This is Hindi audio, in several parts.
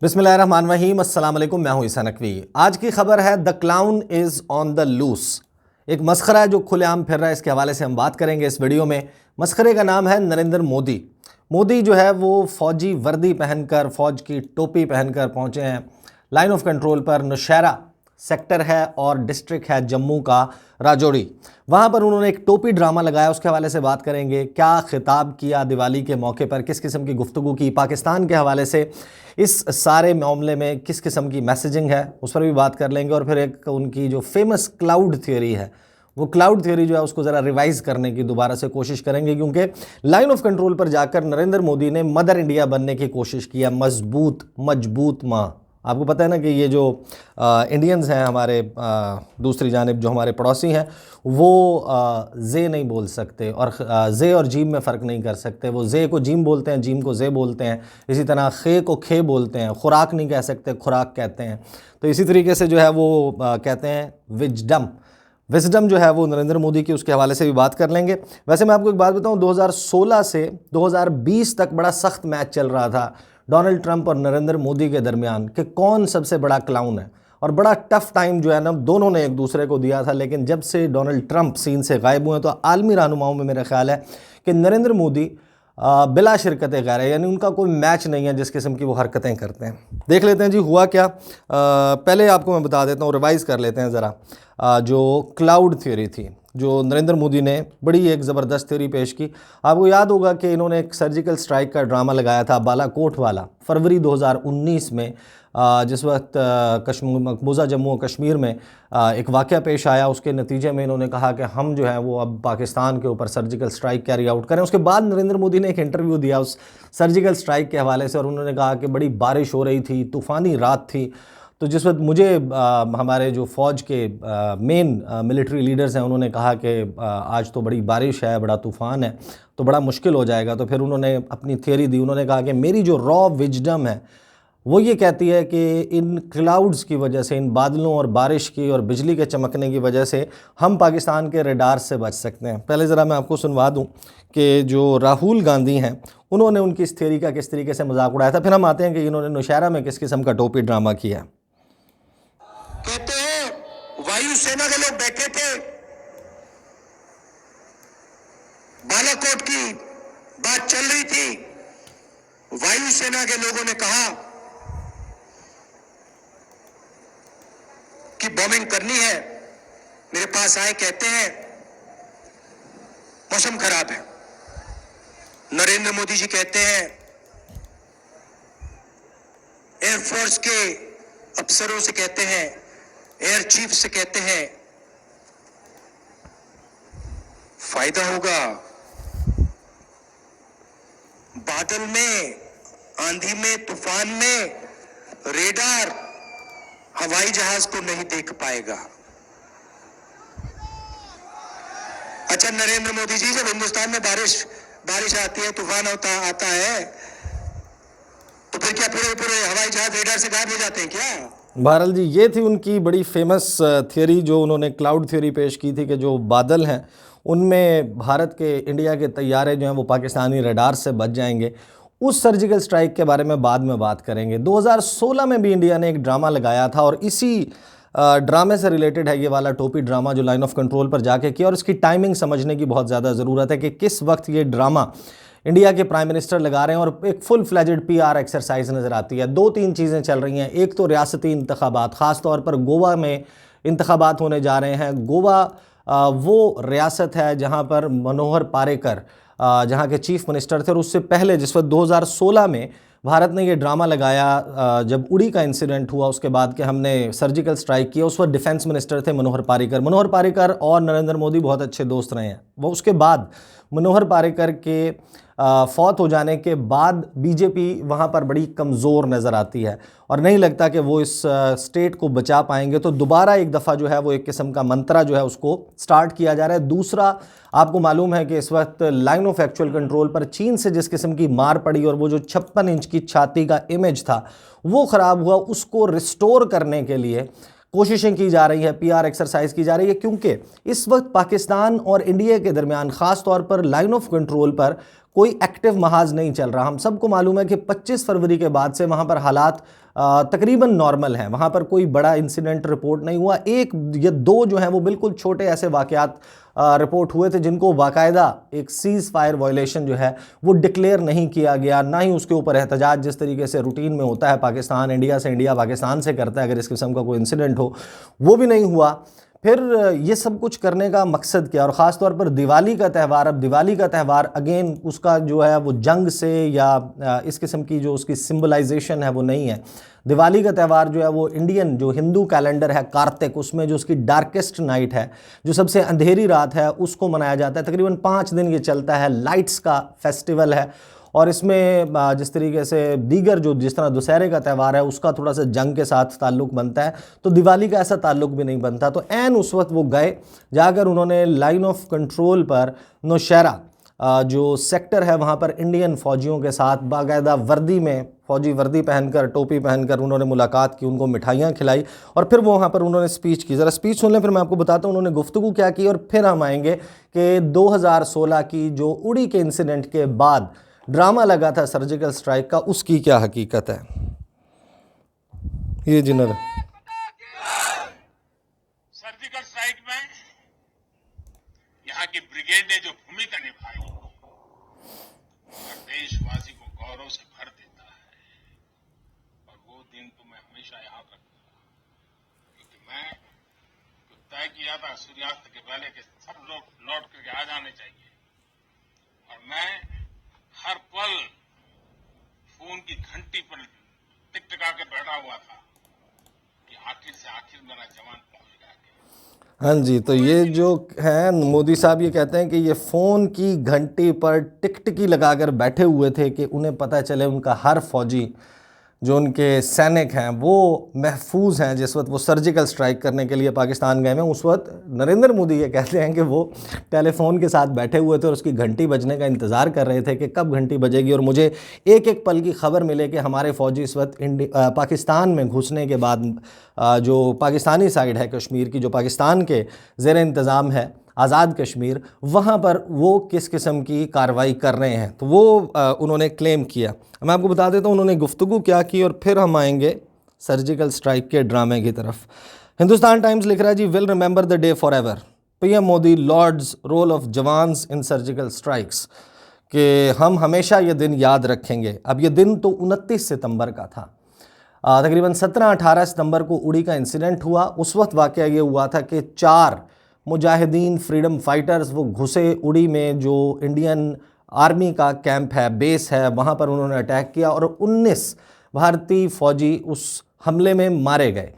बिस्मिल्लाहिर्रहमानिर्रहीम, अस्सलाम वालेकुम। मैं हूं ईसा नकवी। आज की खबर है the clown is on the loose. एक मस्खरा है जो खुलेआम फिर रहा है, इसके हवाले से हम बात करेंगे इस वीडियो में। मस्खरे का नाम है नरेंद्र मोदी। मोदी जो है वो फ़ौजी वर्दी पहनकर, फ़ौज की टोपी पहनकर पहुंचे हैं लाइन ऑफ कंट्रोल पर। नौशहरा सेक्टर है और डिस्ट्रिक्ट है जम्मू का राजौरी। वहाँ पर उन्होंने एक टोपी ड्रामा लगाया, उसके हवाले से बात करेंगे। क्या खिताब किया दिवाली के मौके पर, किस किस्म की गुफ्तगू की, पाकिस्तान के हवाले से इस सारे मामले में किस किस्म की मैसेजिंग है, उस पर भी बात कर लेंगे। और फिर एक उनकी जो फेमस क्लाउड थ्योरी है, वो क्लाउड थ्योरी जो है उसको ज़रा रिवाइज़ करने की दोबारा से कोशिश करेंगे, क्योंकि लाइन ऑफ कंट्रोल पर जाकर नरेंद्र मोदी ने मदर इंडिया बनने की कोशिश किया। मजबूत माँ। आपको पता है ना कि ये जो इंडियंस हैं हमारे, दूसरी जानिब जो हमारे पड़ोसी हैं, वो जे नहीं बोल सकते और जे और जीम में फ़र्क नहीं कर सकते। वो जे को जीम बोलते हैं, जीम को जे बोलते हैं। इसी तरह खे को खे बोलते हैं, खुराक नहीं कह सकते, खुराक कहते हैं। तो इसी तरीके से जो है वो कहते हैं विजडम जो है वो नरेंद्र मोदी की, उसके हवाले से भी बात कर लेंगे। वैसे मैं आपको एक बात बताऊं, 2016 से 2020 तक बड़ा सख्त मैच चल रहा था डोनाल्ड ट्रंप और नरेंद्र मोदी के दरमियान कि कौन सबसे बड़ा क्लाउन है। और बड़ा टफ टाइम जो है ना दोनों ने एक दूसरे को दिया था। लेकिन जब से डोनाल्ड ट्रंप सीन से गायब हुए तो आलमी रहनुमाओं में मेरा ख्याल है कि नरेंद्र मोदी बिला शिरकत गैर है, यानी उनका कोई मैच नहीं है जिस किस्म की वो हरकतें करते हैं। देख लेते हैं जी हुआ क्या। पहले आपको मैं बता देता हूँ, रिवाइज़ कर लेते हैं ज़रा। जो क्लाउड थ्योरी थी, जो नरेंद्र मोदी ने बड़ी एक ज़बरदस्त थ्योरी पेश की। आपको याद होगा कि इन्होंने एक सर्जिकल स्ट्राइक का ड्रामा लगाया था बालाकोट वाला, फरवरी 2019 में, जिस वक्त मकबूजा जम्मू और कश्मीर में एक वाक़या पेश आया। उसके नतीजे में इन्होंने कहा कि हम जो है वो अब पाकिस्तान के ऊपर सर्जिकल स्ट्राइक कैरी आउट करें। उसके बाद नरेंद्र मोदी ने एक इंटरव्यू दिया उस सर्जिकल स्ट्राइक के हवाले से, और उन्होंने कहा कि बड़ी बारिश हो रही थी, तूफ़ानी रात थी। तो जिस वक्त मुझे हमारे जो फ़ौज के मेन मिलिट्री लीडर्स हैं उन्होंने कहा कि आज तो बड़ी बारिश है, बड़ा तूफ़ान है, तो बड़ा मुश्किल हो जाएगा। तो फिर उन्होंने अपनी थ्योरी दी। उन्होंने कहा कि मेरी जो रॉ विजडम है वो ये कहती है कि इन क्लाउड्स की वजह से, इन बादलों और बारिश की और बिजली के चमकने की वजह से हम पाकिस्तान के रडार से बच सकते हैं। पहले ज़रा मैं आपको सुनवा दूं कि जो राहुल गांधी हैं उन्होंने उनकी इस थ्योरी का किस तरीके से मजाक उड़ाया था। फिर हम आते हैं कि इन्होंने नौशहरा में किस किस्म का टोपी ड्रामा किया। कहते हैं वायुसेना के लोग बैठे थे, बालाकोट की बात चल रही थी। वायुसेना के लोगों ने कहा कि बॉम्बिंग करनी है। मेरे पास आए, कहते हैं मौसम खराब है। नरेंद्र मोदी जी कहते हैं एयरफोर्स के अफसरों से, कहते हैं एयर चीफ से, कहते हैं फायदा होगा। बादल में, आंधी में, तूफान में रेडार हवाई जहाज को नहीं देख पाएगा। अच्छा नरेंद्र मोदी जी, जब हिंदुस्तान में बारिश आती है, तूफान आता है, तो फिर क्या पूरे हवाई जहाज रेडार से गायब हो जाते हैं क्या? बहरहाल जी, ये थी उनकी बड़ी फेमस थ्योरी जो उन्होंने क्लाउड थ्योरी पेश की थी कि जो बादल हैं उनमें भारत के, इंडिया के तैयारे जो हैं वो पाकिस्तानी रडार से बच जाएंगे। उस सर्जिकल स्ट्राइक के बारे में बाद में बात करेंगे। 2016 में भी इंडिया ने एक ड्रामा लगाया था और इसी ड्रामे से रिलेटेड है ये वाला टोपी ड्रामा जो लाइन ऑफ कंट्रोल पर जाके किया। और इसकी टाइमिंग समझने की बहुत ज़्यादा ज़रूरत है कि किस वक्त ये ड्रामा इंडिया के प्राइम मिनिस्टर लगा रहे हैं और एक फुल फ्लेजेड PR एक्सरसाइज नज़र आती है। दो तीन चीज़ें चल रही हैं। एक तो रियासती इंतखाबात, ख़ास तौर पर गोवा में इंतखाबात होने जा रहे हैं। गोवा वो रियासत है जहाँ पर मनोहर पारेकर जहाँ के चीफ मिनिस्टर थे, और उससे पहले जिस वक्त 2016 में भारत ने ये ड्रामा लगाया, जब उड़ी का इंसिडेंट हुआ उसके बाद कि हमने सर्जिकल स्ट्राइक किया, उस वक्त डिफेंस मिनिस्टर थे मनोहर पारिकर और नरेंद्र मोदी बहुत अच्छे दोस्त रहे हैं। वो उसके बाद मनोहर पारिकर के फौत हो जाने के बाद बीजेपी वहाँ पर बड़ी कमज़ोर नज़र आती है और नहीं लगता कि वो इस स्टेट को बचा पाएंगे। तो दोबारा एक दफ़ा जो है वो एक किस्म का मंत्रा जो है उसको स्टार्ट किया जा रहा है। दूसरा, आपको मालूम है कि इस वक्त लाइन ऑफ एक्चुअल कंट्रोल पर चीन से जिस किस्म की मार पड़ी और वो जो 56 इंच की छाती का इमेज था वो ख़राब हुआ, उसको रिस्टोर करने के लिए कोशिशें की जा रही है, PR एक्सरसाइज की जा रही है। क्योंकि इस वक्त पाकिस्तान और इंडिया के दरमियान ख़ास तौर पर लाइन ऑफ कंट्रोल पर कोई एक्टिव महाज नहीं चल रहा। हम सबको मालूम है कि 25 फरवरी के बाद से वहाँ पर हालात तकरीबन नॉर्मल हैं, वहाँ पर कोई बड़ा इंसिडेंट रिपोर्ट नहीं हुआ। एक या दो जो हैं वो बिल्कुल छोटे ऐसे वाक़यात रिपोर्ट हुए थे जिनको बाकायदा एक सीज़ फायर वायलेशन जो है वो डिक्लेयर नहीं किया गया, ना ही उसके ऊपर एहतजाज जिस तरीके से रूटीन में होता है पाकिस्तान इंडिया से, इंडिया पाकिस्तान से करता है अगर इस किस्म का कोई इंसिडेंट हो, वो भी नहीं हुआ। फिर ये सब कुछ करने का मकसद क्या, और ख़ास तौर पर दिवाली का त्यौहार। अब दिवाली का त्यौहार अगेन उसका जो है वो जंग से या इस किस्म की जो उसकी सिंबलाइजेशन है वो नहीं है। दिवाली का त्यौहार जो है वो इंडियन जो हिंदू कैलेंडर है कार्तिक, उसमें जो उसकी डार्केस्ट नाइट है, जो सबसे अंधेरी रात है, उसको मनाया जाता है। तकरीबन 5 दिन ये चलता है, लाइट्स का फेस्टिवल है। और इसमें जिस तरीके से दीगर जो जिस तरह दशहरे का त्यौहार है उसका थोड़ा सा जंग के साथ ताल्लुक़ बनता है, तो दिवाली का ऐसा ताल्लुक़ भी नहीं बनता। तो ऐन उस वक्त वो गए, जाकर उन्होंने लाइन ऑफ कंट्रोल पर नौशहरा जो सेक्टर है वहाँ पर इंडियन फ़ौजियों के साथ बाकायदा वर्दी में, फ़ौजी वर्दी पहनकर, टोपी पहनकर उन्होंने मुलाकात की, उनको मिठाइयाँ खिलाई और फिर वो वहाँ पर उन्होंने स्पीच की। ज़रा स्पीच सुन लें, फिर मैं आपको बताता हूँ उन्होंने गुफ्तगू क्या की, और फिर हम आएंगे कि 2016 की जो उड़ी के इंसिडेंट के बाद ड्रामा लगा था सर्जिकल स्ट्राइक का, उसकी क्या हकीकत है। ये जिन्होंने सर्जिकल स्ट्राइक में यहाँ की ब्रिगेड ने जो भूमिका निभाई और देशवासी को गौरव से भर देता है, और वो दिन तो मैं हमेशा याद रखूंगा, क्योंकि मैं तो तय किया था सूर्यास्त के पहले कि सब लोग लौट करके आ जाने चाहिए, और मैं हर पल फोन की घंटी पर टिकटिका के बैठा हुआ था कि आखिर से आखिर मेरा जवान पहुंच गया। हाँ जी, तो ये जो है मोदी साहब ये कहते हैं कि ये फ़ोन की घंटी पर टिकटिकी लगाकर बैठे हुए थे कि उन्हें पता चले उनका हर फौजी जो उनके सैनिक हैं वो महफूज हैं। जिस वक्त वो सर्जिकल स्ट्राइक करने के लिए पाकिस्तान गए हैं, उस वक्त नरेंद्र मोदी ये कहते हैं कि वो टेलीफोन के साथ बैठे हुए थे और उसकी घंटी बजने का इंतज़ार कर रहे थे कि कब घंटी बजेगी। और मुझे एक एक पल की खबर मिले कि हमारे फ़ौजी इस वक्त पाकिस्तान में घुसने के बाद जो पाकिस्तानी साइड है कश्मीर की, जो पाकिस्तान के ज़ेर इंतज़ाम है आज़ाद कश्मीर, वहाँ पर वो किस किस्म की कार्रवाई कर रहे हैं, तो वो उन्होंने क्लेम किया। मैं आपको बता देता हूँ उन्होंने गुफ्तगू क्या की और फिर हम आएंगे सर्जिकल स्ट्राइक के ड्रामे की तरफ। हिंदुस्तान टाइम्स लिख रहा है जी, will remember the day forever, PM Modi lauds role of jawans in surgical strikes, कि हम हमेशा ये दिन याद रखेंगे। अब ये दिन तो 29 सितंबर का था, तकरीबन 17-18 सितंबर को उड़ी का इंसिडेंट हुआ। उस वक्त वाक़या ये हुआ था कि 4 मुजाहिदीन फ्रीडम फाइटर्स वो घुसे उड़ी में, जो इंडियन आर्मी का कैंप है, बेस है, वहाँ पर उन्होंने अटैक किया और 19 भारतीय फ़ौजी उस हमले में मारे गए।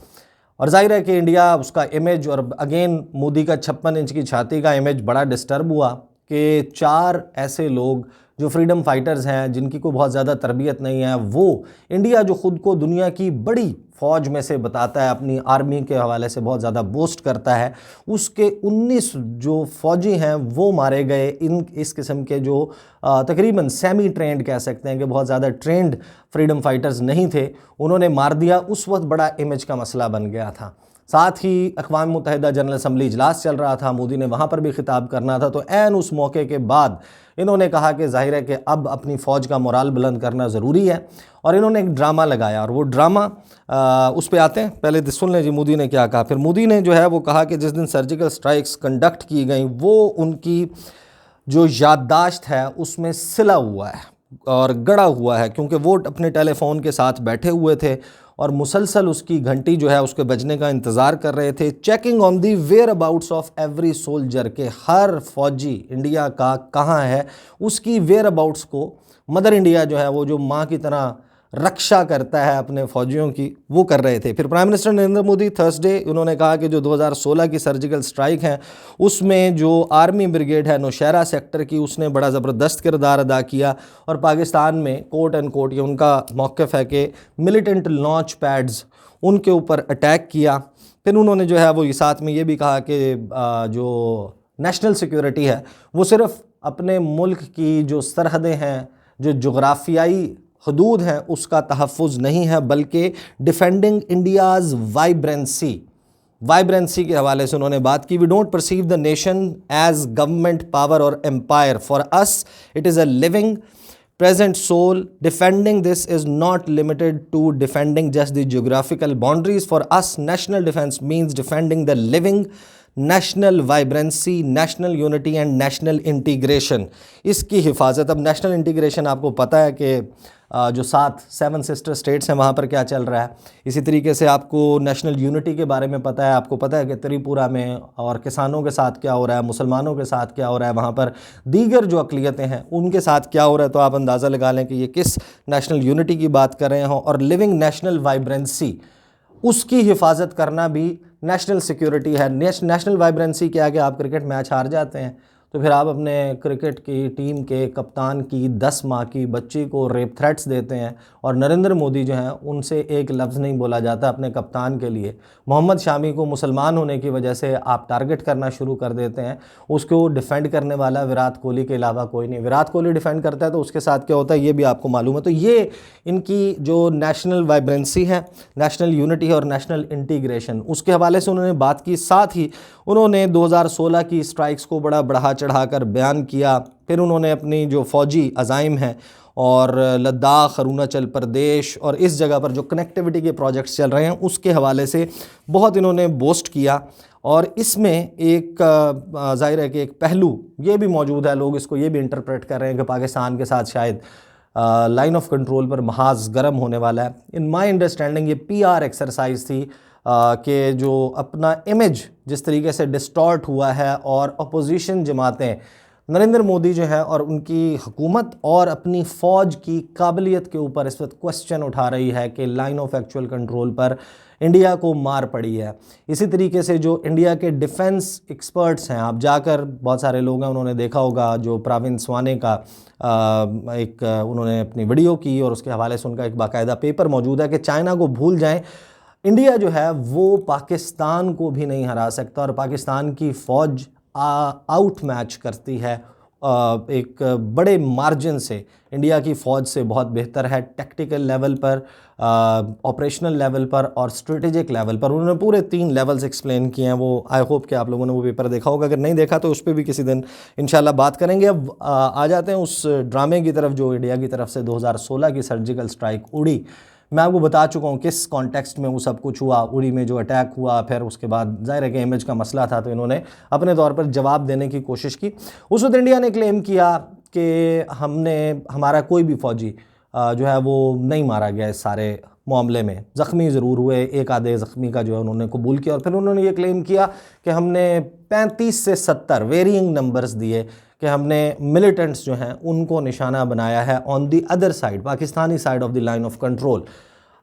और जाहिर है कि इंडिया उसका इमेज, और अगेन मोदी का 56 इंच की छाती का इमेज बड़ा डिस्टर्ब हुआ कि 4 ऐसे लोग जो फ्रीडम फाइटर्स हैं, जिनकी कोई बहुत ज़्यादा तरबियत नहीं है, वो इंडिया जो ख़ुद को दुनिया की बड़ी फ़ौज में से बताता है, अपनी आर्मी के हवाले से बहुत ज़्यादा बोस्ट करता है, उसके 19 जो फ़ौजी हैं वो मारे गए। इस किस्म के जो तकरीबन सेमी ट्रेंड कह सकते हैं कि बहुत ज़्यादा ट्रेंड फ्रीडम फाइटर्स नहीं थे, उन्होंने मार दिया। उस वक्त बड़ा इमेज का मसला बन गया था। साथ ही अक़वाम मुत्तहिदा जनरल असम्बली इजलास चल रहा था, मोदी ने वहाँ पर भी खिताब करना था। तो ऐन उस मौके के बाद इन्होंने कहा कि जाहिर है कि अब अपनी फ़ौज का मोराल बुलंद करना ज़रूरी है, और इन्होंने एक ड्रामा लगाया। और वो ड्रामा उस पर आते हैं, पहले सुन लें जी मोदी ने क्या कहा। फिर मोदी ने जो है वो कहा कि जिस दिन सर्जिकल स्ट्राइक्स कंडक्ट की गई वो उनकी जो याददाश्त है उसमें सिला हुआ है और गड़ा हुआ है, क्योंकि वो अपने टेलीफोन के साथ बैठे हुए थे और मुसलसल उसकी घंटी जो है उसके बजने का इंतज़ार कर रहे थे। Checking on the whereabouts of every soldier, के हर फौजी इंडिया का कहाँ है उसकी वेयर अबाउट्स को मदर इंडिया जो है वो जो माँ की तरह रक्षा करता है अपने फ़ौजियों की, वो कर रहे थे। फिर prime minister Narendra Modi Thursday उन्होंने कहा कि जो 2016 की सर्जिकल स्ट्राइक है उसमें जो आर्मी ब्रिगेड है नौशहरा सेक्टर की, उसने बड़ा ज़बरदस्त किरदार अदा किया। और पाकिस्तान में कोट एंड कोट ये उनका मौक़िफ़ है कि मिलिटेंट लॉन्च पैड्स उनके ऊपर अटैक किया। फिर उन्होंने जो है वो साथ में ये भी कहा कि जो नेशनल सिक्योरिटी है वो सिर्फ़ अपने मुल्क की जो सरहदें हैं, जो जोग्राफियाई हदूद हैं, उसका तहफ़्फ़ुज़ नहीं है, बल्कि डिफेंडिंग इंडियाज़ वाइब्रेंसी, वाइब्रेंसी के हवाले से उन्होंने बात की। We don't perceive the nation as government power और empire, for us it is a living present soul. Defending this is not limited to defending just the geographical boundaries. For us, national defense means defending the living national vibrancy, national unity and national integration. इसकी हिफाजत। अब नेशनल इंटीग्रेशन आपको पता है कि जो 7 सिस्टर स्टेट्स हैं वहाँ पर क्या चल रहा है। इसी तरीके से आपको नेशनल यूनिटी के बारे में पता है। आपको पता है कि त्रिपुरा में और किसानों के साथ क्या हो रहा है, मुसलमानों के साथ क्या हो रहा है, वहाँ पर दीगर जो अक़लियतें हैं उनके साथ क्या हो रहा है। तो आप अंदाज़ा लगा लें कि ये किस नेशनल यूनिटी की बात कर रहे हों। और लिविंग नेशनल वाइब्रेंसी, उसकी हिफाजत करना भी नेशनल सिक्योरिटी है। नेशनल वाइब्रेंसी के आगे आप क्रिकेट मैच हार जाते हैं तो फिर आप अपने क्रिकेट की टीम के कप्तान की 10 माह की बच्ची को रेप थ्रेट्स देते हैं। और नरेंद्र मोदी जो हैं उनसे एक लफ्ज़ नहीं बोला जाता अपने कप्तान के लिए। मोहम्मद शामी को मुसलमान होने की वजह से आप टारगेट करना शुरू कर देते हैं। उसको डिफ़ेंड करने वाला विराट कोहली के अलावा कोई नहीं। विराट कोहली डिफ़ेंड करता है तो उसके साथ क्या होता है ये भी आपको मालूम है। तो ये इनकी जो नेशनल वाइब्रेंसी है, नेशनल यूनिटी और नेशनल इंटीग्रेशन, उसके हवाले से उन्होंने बात की। साथ ही उन्होंने 2016 की स्ट्राइक्स को बड़ा बढ़ा चढ़ाकर बयान किया। फिर उन्होंने अपनी जो फ़ौजी अज़ाइम हैं और लद्दाख, अरुणाचल प्रदेश और इस जगह पर जो कनेक्टिविटी के प्रोजेक्ट्स चल रहे हैं उसके हवाले से बहुत इन्होंने बोस्ट किया। और इसमें एक ज़ाहिर है कि एक पहलू ये भी मौजूद है, लोग इसको ये भी इंटरप्रेट कर रहे हैं कि पाकिस्तान के साथ शायद लाइन ऑफ कंट्रोल पर महाज गर्म होने वाला है। इन माई अंडरस्टैंडिंग ये PR एक्सरसाइज थी कि जो अपना इमेज जिस तरीके से डिस्टॉर्ट हुआ है और अपोजिशन जमातें नरेंद्र मोदी जो है और उनकी हुकूमत और अपनी फ़ौज की काबिलियत के ऊपर इस वक्त क्वेश्चन उठा रही है कि लाइन ऑफ एक्चुअल कंट्रोल पर इंडिया को मार पड़ी है। इसी तरीके से जो इंडिया के डिफेंस एक्सपर्ट्स हैं, आप जाकर बहुत सारे लोग हैं उन्होंने देखा होगा जो प्रवीण स्वाने का एक उन्होंने अपनी वीडियो की और उसके हवाले से उनका एक बाकायदा पेपर मौजूद है कि चाइना को भूल जाएं, इंडिया जो है वो पाकिस्तान को भी नहीं हरा सकता और पाकिस्तान की फ़ौज आउट मैच करती है एक बड़े मार्जिन से। इंडिया की फ़ौज से बहुत बेहतर है टैक्टिकल लेवल पर, ऑपरेशनल लेवल पर और स्ट्रेटेजिक लेवल पर। उन्होंने पूरे 3 लेवल्स एक्सप्लेन किए हैं। वो आई होप कि आप लोगों ने वो पेपर देखा होगा। अगर नहीं देखा तो उस पर भी किसी दिन इंशाल्लाह बात करेंगे। अब आ जाते हैं उस ड्रामे की तरफ जो इंडिया की तरफ से 2016 की सर्जिकल स्ट्राइक उड़ी। मैं आपको बता चुका हूँ किस कॉन्टेक्स्ट में वो सब कुछ हुआ। उड़ी में जो अटैक हुआ, फिर उसके बाद ज़ाहिर है कि इमेज का मसला था तो इन्होंने अपने तौर पर जवाब देने की कोशिश की। उस वक्त इंडिया ने क्लेम किया कि हमारा कोई भी फ़ौजी जो है वो नहीं मारा गया इस सारे मामले में। ज़ख्मी ज़रूर हुए, एक आधे ज़ख्मी का जो है उन्होंने कबूल किया। और फिर उन्होंने ये क्लेम किया कि हमने 35 से 70 वेरिइंग नंबर्स दिए कि हमने मिलिटेंट्स जो हैं उनको निशाना बनाया है on the other side, Pakistani side of the line of control.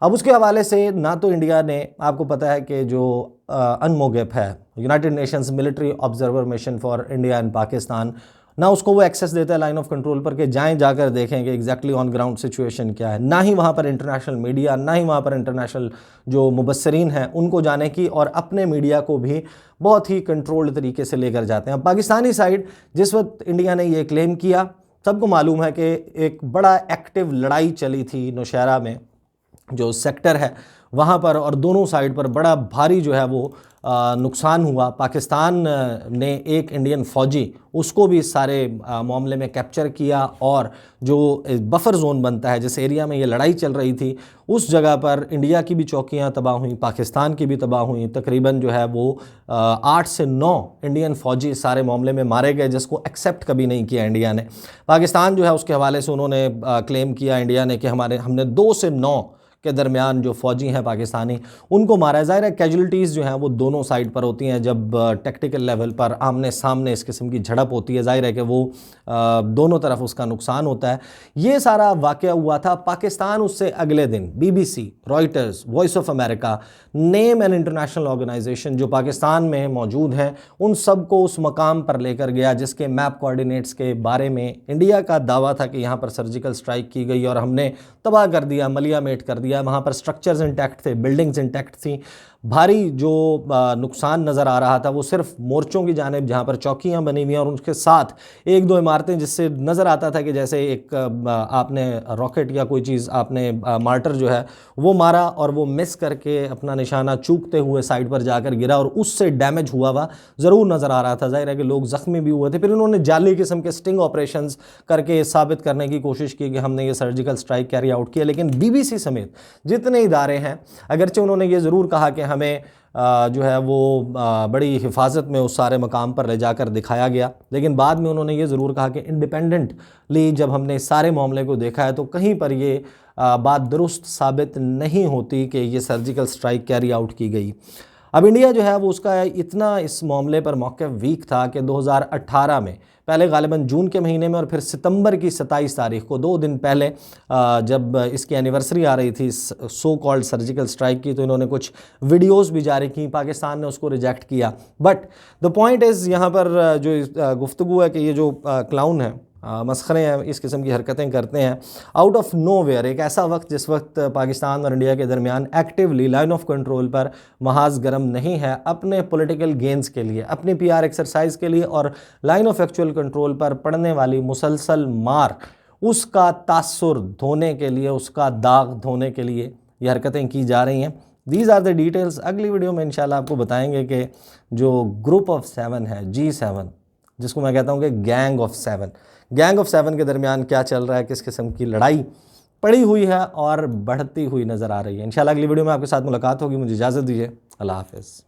अब उसके हवाले से ना तो इंडिया ने, आपको पता है कि जो अनमोगेप है United Nations military observer mission for India and Pakistan, ना उसको वो एक्सेस देता है लाइन ऑफ कंट्रोल पर कि जाएं जाकर देखें कि एग्जैक्टली ऑन ग्राउंड सिचुएशन क्या है। ना ही वहाँ पर इंटरनेशनल मीडिया, ना ही वहाँ पर इंटरनेशनल जो मुबस्सरीन हैं उनको जाने की, और अपने मीडिया को भी बहुत ही कंट्रोल्ड तरीके से लेकर जाते हैं। पाकिस्तानी साइड जिस वक्त इंडिया ने ये क्लेम किया, सबको मालूम है कि एक बड़ा एक्टिव लड़ाई चली थी नौशहरा में जो सेक्टर है वहाँ पर, और दोनों साइड पर बड़ा भारी जो है वो नुकसान हुआ। पाकिस्तान ने एक इंडियन फ़ौजी उसको भी इस सारे मामले में कैप्चर किया, और जो बफर जोन बनता है जिस एरिया में ये लड़ाई चल रही थी उस जगह पर इंडिया की भी चौकियाँ तबाह हुई, पाकिस्तान की भी तबाह हुई। तकरीबन जो है वो 8 से 9 इंडियन फ़ौजी इस सारे मामले में मारे गए, जिसको एक्सेप्ट कभी नहीं किया इंडिया ने। पाकिस्तान जो है उसके हवाले से उन्होंने क्लेम किया इंडिया ने कि हमने 2 से 9 के दरमियान जो फ़ौजी हैं पाकिस्तानी उनको मारा है। ज़ाहिर है कैजुअलिटीज़ जो हैं वो दोनों साइड पर होती हैं। जब टेक्टिकल लेवल पर आमने सामने इस किस्म की झड़प होती है, ज़ाहिर है कि वो दोनों तरफ उसका नुकसान होता है। ये सारा वाक़या हुआ था। पाकिस्तान उससे अगले दिन BBC, Reuters, Voice of America, name and international organisation जो पाकिस्तान में मौजूद हैं उन सब को उस मकाम पर लेकर गया जिसके मैप कोऑर्डिनेट्स के बारे में इंडिया का दावा था कि यहाँ पर सर्जिकल स्ट्राइक की गई और हमने तबाह कर दिया, मलिया मेट कर दिया। वहाँ पर स्ट्रक्चर्स इंटैक्ट थे, बिल्डिंग्स इंटैक्ट थी, भारी जो नुकसान नज़र आ रहा था वो सिर्फ मोर्चों की जानिब, जहाँ पर चौकियाँ बनी हुई हैं और उसके साथ एक दो इमारतें, जिससे नज़र आता था कि जैसे एक आपने रॉकेट या कोई चीज़ आपने मार्टर जो है वो मारा और वो मिस करके अपना निशाना चूकते हुए साइड पर जाकर गिरा और उससे डैमेज हुआ हुआ ज़रूर नज़र आ रहा था। जाहिर है कि लोग ज़ख्मी भी हुए थे। फिर इन्होंने जाली किस्म के स्टिंग ऑपरेशंस करके साबित करने की कोशिश की कि हमने ये सर्जिकल स्ट्राइक कैरी आउट किया, लेकिन BBC समेत जितने इदारे हैं, अगरचे उन्होंने ये ज़रूर कहा कि हमें जो है वो बड़ी हिफाजत में उस सारे मकाम पर ले जाकर दिखाया गया, लेकिन बाद में उन्होंने ये ज़रूर कहा कि इंडिपेंडेंटली जब हमने इस सारे मामले को देखा है तो कहीं पर ये बात दुरुस्त साबित नहीं होती कि ये सर्जिकल स्ट्राइक कैरी आउट की गई। अब इंडिया जो है वो उसका इतना इस मामले पर मौक़िफ़ वीक था कि 2018 में, पहले गालिबन जून के महीने में और फिर सितंबर की 27 तारीख को, 2 दिन पहले जब इसकी एनिवर्सरी आ रही थी सो कॉल्ड सर्जिकल स्ट्राइक की, तो इन्होंने कुछ वीडियोस भी जारी की। पाकिस्तान ने उसको रिजेक्ट किया। बट द पॉइंट इज़, यहाँ पर जो गुफ्तगू है कि ये जो क्लाउन है, मस्खरे हैं, इस किस्म की हरकतें करते हैं आउट ऑफ नोवेयर, एक ऐसा वक्त जिस वक्त पाकिस्तान और इंडिया के दरमियान एक्टिवली लाइन ऑफ कंट्रोल पर महाज गर्म नहीं है, अपने पॉलिटिकल गेंस के लिए, अपनी PR एक्सरसाइज के लिए और लाइन ऑफ एक्चुअल कंट्रोल पर पड़ने वाली मुसलसल मार, उसका तासुर धोने के लिए, उसका दाग धोने के लिए ये हरकतें की जा रही हैं। These are the details. अगली वीडियो में इंशाल्लाह आपको बताएंगे कि जो ग्रुप ऑफ 7 है, G7, जिसको मैं कहता हूँ कि गैंग ऑफ 7 के दरमियान क्या चल रहा है, किस किस्म की लड़ाई पड़ी हुई है और बढ़ती हुई नज़र आ रही है। इंशाल्लाह अगली वीडियो में आपके साथ मुलाकात होगी। मुझे इजाज़त दीजिए। अल्लाह हाफ़िज़।